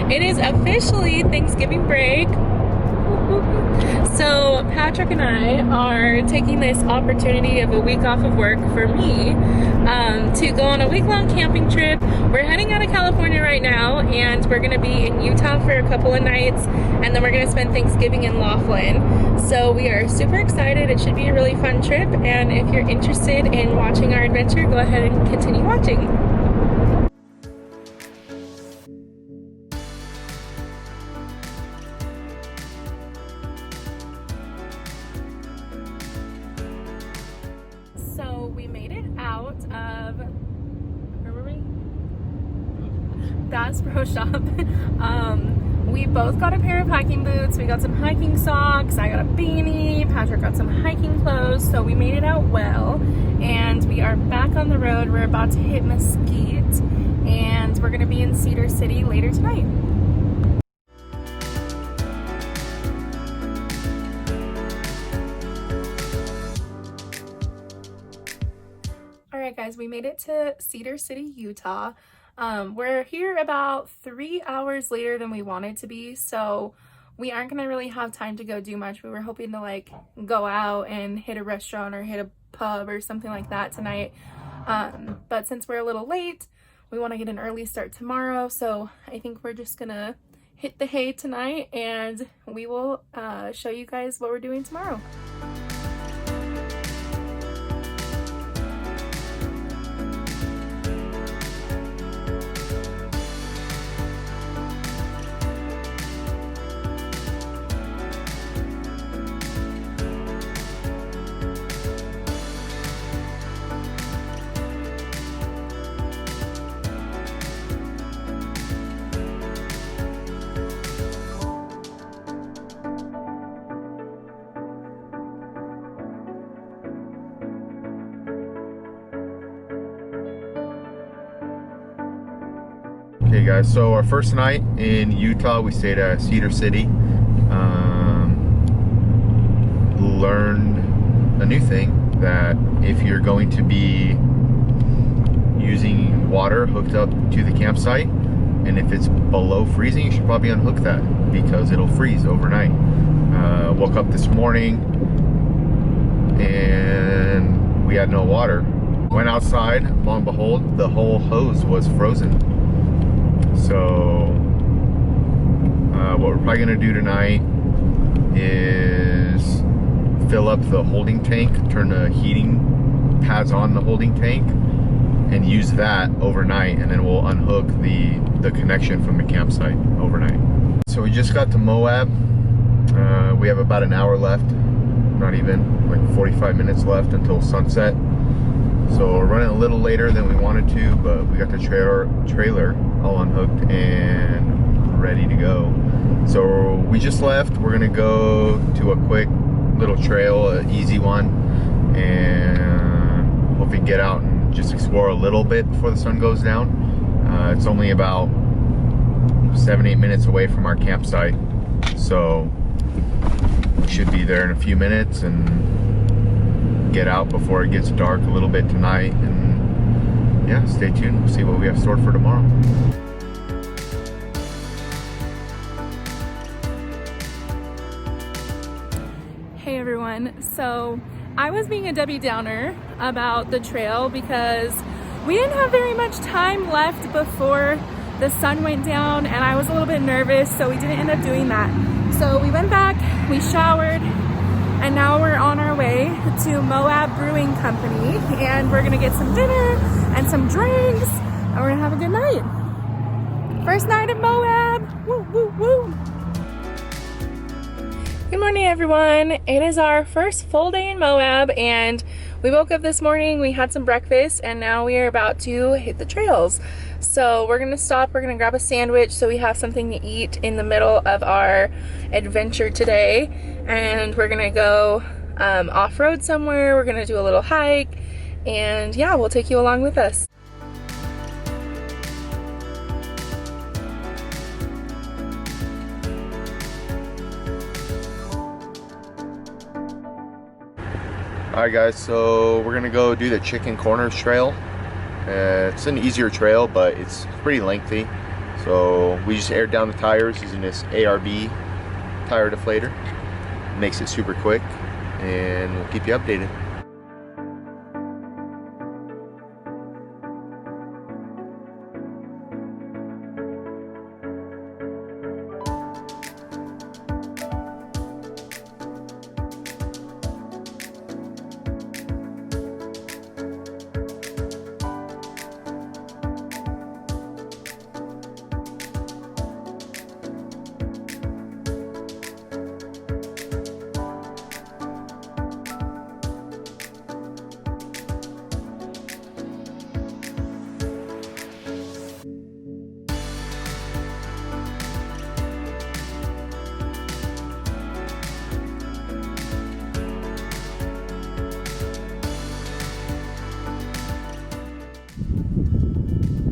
It is officially Thanksgiving break. So Patrick and I are taking this opportunity of a week off of work for me to go on a week-long camping trip. We're heading out of California right now, and we're going to be in Utah for a couple of nights, and then we're going to spend Thanksgiving in Laughlin. So we are super excited. It should be a really fun trip, and if you're interested in watching our adventure, go ahead and continue watching. So we made it out of, where were we? Bass Pro Shop. We both got a pair of hiking boots. We got some hiking socks. I got a beanie. Patrick got some hiking clothes. So we made it out well. And we are back on the road. We're about to hit Mesquite. And we're going to be in Cedar City later tonight. Alright guys, we made it to Cedar City, Utah. We're here about 3 hours later than we wanted to be, so we aren't gonna really have time to go do much. We were hoping to like go out and hit a restaurant or hit a pub or something like that tonight. But since we're a little late, we want to get an early start tomorrow, so I think we're just gonna hit the hay tonight, and we will show you guys what we're doing tomorrow. Okay guys, so our first night in Utah, we stayed at Cedar City. Learned a new thing, that if you're going to be using water hooked up to the campsite, and if it's below freezing, you should probably unhook that because it'll freeze overnight. Woke up this morning and we had no water. Went outside, lo and behold, the whole hose was frozen. So what we're probably gonna do tonight is fill up the holding tank, turn the heating pads on the holding tank, and use that overnight, and then we'll unhook the connection from the campsite overnight. So we just got to Moab. We have about an hour left, not even, like 45 minutes left until sunset. So we're running a little later than we wanted to, but we got the trailer all unhooked and ready to go. So we just left. We're gonna go to a quick little trail, an easy one, and hopefully get out and just explore a little bit before the sun goes down. It's only about 7-8 minutes away from our campsite, so we should be there in a few minutes and get out before it gets dark a little bit tonight. And yeah, stay tuned. We'll see what we have stored for tomorrow. Hey everyone, so I was being a Debbie Downer about the trail because we didn't have very much time left before the sun went down, and I was a little bit nervous, so we didn't end up doing that. So we went back, we showered, and now we're on our way to Moab Brewing Company, and we're gonna get some dinner and some drinks, and we're gonna have a good night. First night in Moab, woo, woo, woo. Good morning everyone. It is our first full day in Moab, and we woke up this morning, we had some breakfast, and now we are about to hit the trails. So we're gonna stop, we're gonna grab a sandwich so we have something to eat in the middle of our adventure today, and we're gonna go off-road somewhere. We're gonna do a little hike, and yeah, we'll take you along with us. Alright guys, so we're gonna go do the Chicken Corners Trail. It's an easier trail, but it's pretty lengthy. So we just aired down the tires using this ARB tire deflator. Makes it super quick, and we'll keep you updated.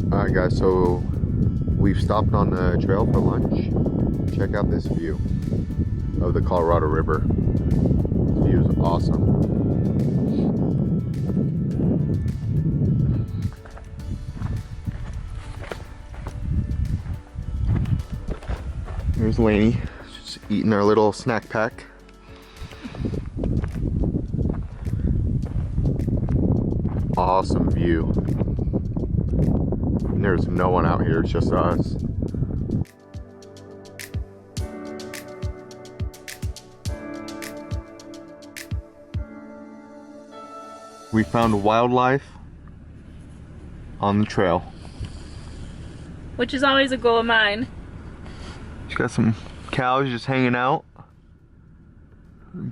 Alright guys, so we've stopped on the trail for lunch. Check out this view of the Colorado River. This view is awesome. Here's Lainey, just eating our little snack pack. Awesome view. There's no one out here, it's just us. We found wildlife on the trail. Which is always a goal of mine. She's got some cows just hanging out,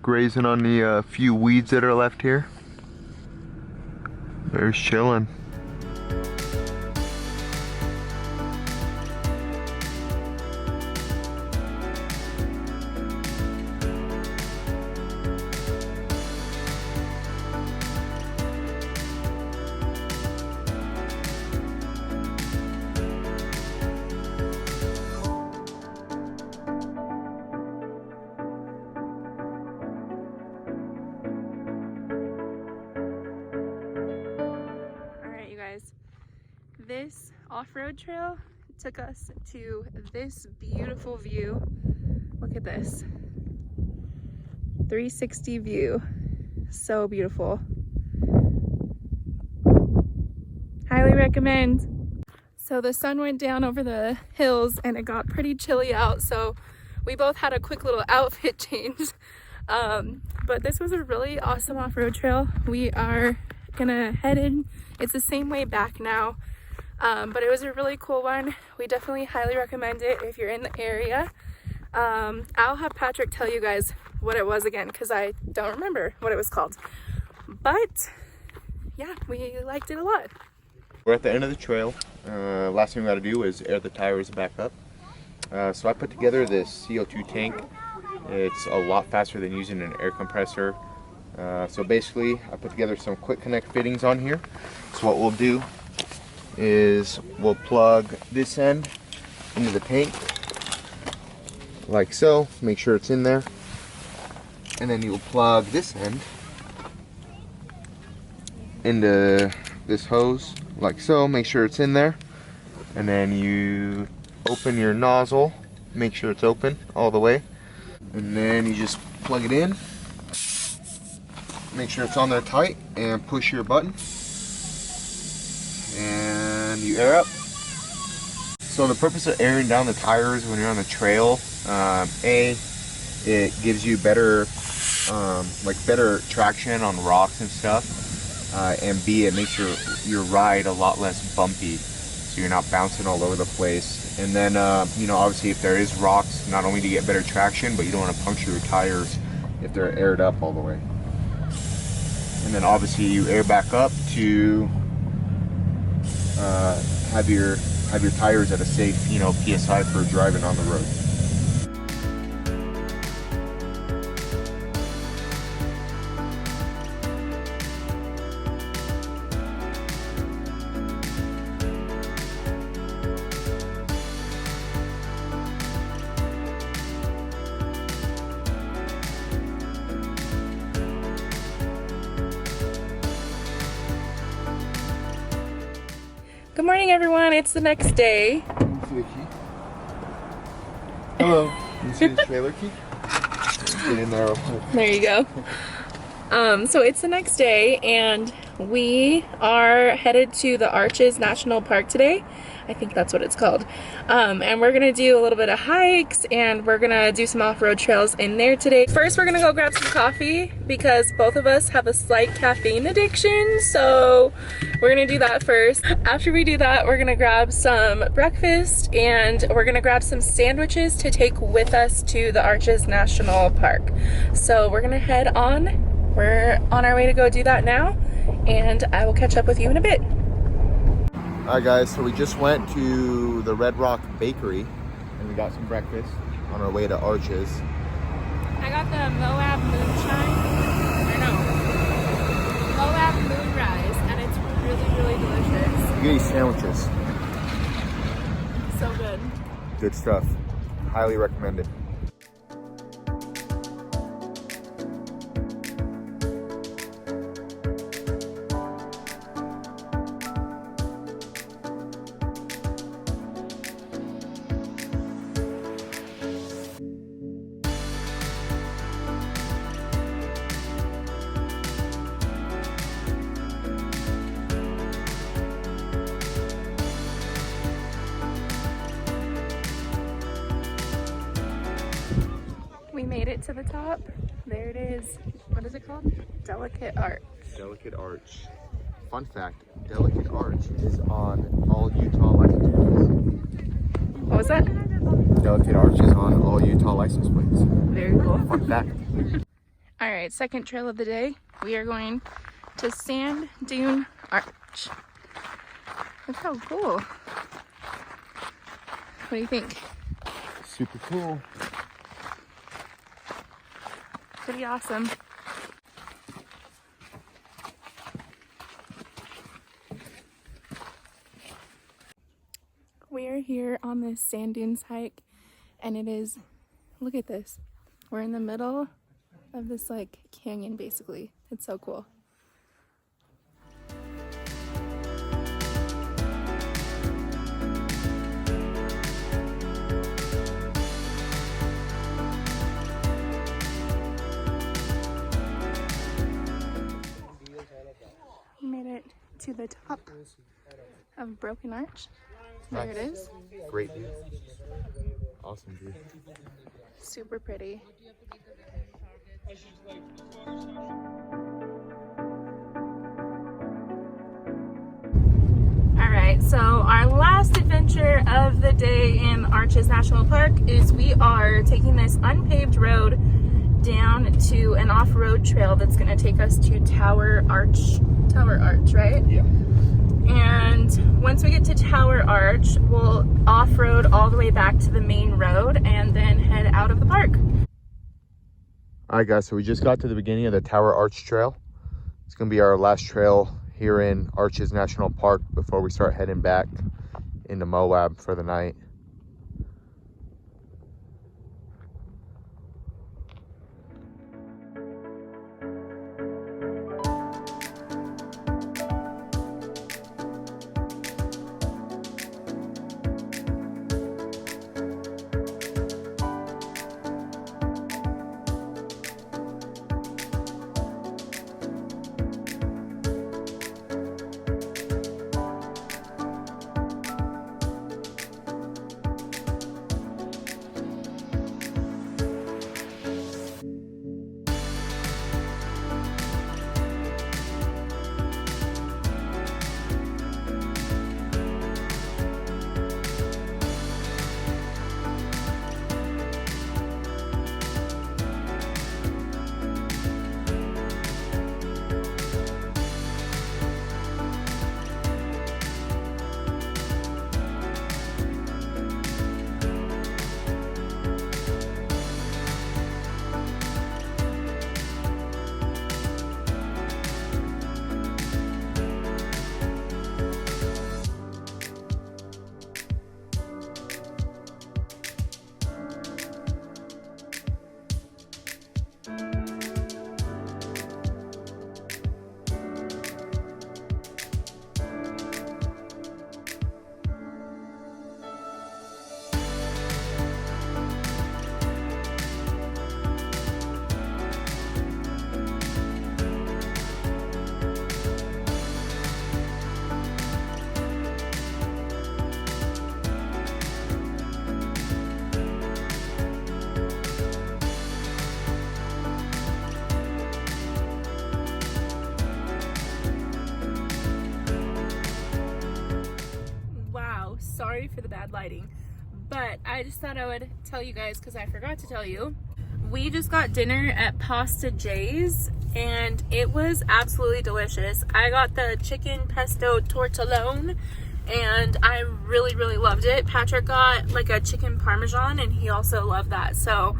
grazing on the few weeds that are left here. They're chilling. This off-road trail took us to this beautiful view. Look at this 360 view, so beautiful. Highly recommend. So the sun went down over the hills and it got pretty chilly out, so we both had a quick little outfit change. But this was a really awesome off-road trail. We are gonna head in. It's the same way back now. But it was a really cool one. We definitely highly recommend it if you're in the area. I'll have Patrick tell you guys what it was again because I don't remember what it was called. But yeah, we liked it a lot. We're at the end of the trail. Last thing we got to do is air the tires back up. So I put together this CO2 tank. It's a lot faster than using an air compressor. So basically I put together some quick connect fittings on here. So what we'll do is we'll plug this end into the tank like so, make sure it's in there, and then you'll plug this end into this hose like so, make sure it's in there, and then you open your nozzle, make sure it's open all the way, and then you just plug it in, make sure it's on there tight, and push your button and you air up. So the purpose of airing down the tires when you're on the trail, A, it gives you better better traction on rocks and stuff, and B, it makes your ride a lot less bumpy, so you're not bouncing all over the place. And then you know, obviously if there is rocks, not only do you get better traction, but you don't want to puncture your tires if they're aired up all the way. And then obviously you air back up to have your tires at a safe, you know, PSI for driving on the road. Good morning, everyone. It's the next day. Hello. You see the trailer key? Get in there real quick. There you go. So it's the next day and we are headed to the Arches National Park today. I think that's what it's called. And we're gonna do a little bit of hikes and we're gonna do some off-road trails in there today. First, we're gonna go grab some coffee because both of us have a slight caffeine addiction. So we're gonna do that first. After we do that, we're gonna grab some breakfast and we're gonna grab some sandwiches to take with us to the Arches National Park. So we're gonna head on. We're on our way to go do that now, and I will catch up with you in a bit. Alright guys, so we just went to the Red Rock Bakery and we got some breakfast on our way to Arches. I got the Moab moonshine, or no, Moab moonrise, and it's really, really delicious. You get these sandwiches. So good. Good stuff. Highly recommend it. We made it to the top. There it is. What is it called? Delicate Arch. Delicate Arch. Fun fact, Delicate Arch is on all Utah license plates. What was that? Delicate Arch is on all Utah license plates. Very cool. Fun fact. All right, second trail of the day. We are going to Sand Dune Arch. Look how cool. What do you think? Super cool. Pretty awesome. We are here on this sand dunes hike and it is, look at this. We're in the middle of this like canyon basically. It's so cool. We made it to the top of Broken Arch. There it is. Great view. Awesome view. Super pretty. Alright, so our last adventure of the day in Arches National Park is we are taking this unpaved road down to an off-road trail that's going to take us to Tower Arch, right? Yeah. And once we get to Tower Arch, we'll off-road all the way back to the main road and then head out of the park. Alright guys, so we just got to the beginning of the Tower Arch Trail. It's going to be our last trail here in Arches National Park before we start heading back into Moab for the night. sorry for the bad lighting. But I just thought I would tell you guys, because I forgot to tell you. We just got dinner at Pasta J's and it was absolutely delicious. I got the chicken pesto tortellone and I really, really loved it. Patrick got like a chicken parmesan and he also loved that. So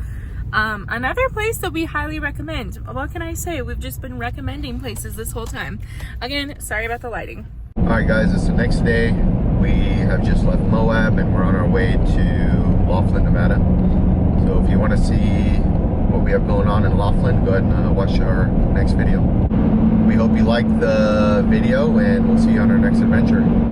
another place that we highly recommend. What can I say? We've just been recommending places this whole time. Again, sorry about the lighting. All right, guys, it's the next day. We have just left Moab and we're on our way to Laughlin, Nevada. So if you want to see what we have going on in Laughlin, go ahead and watch our next video. We hope you liked the video and we'll see you on our next adventure.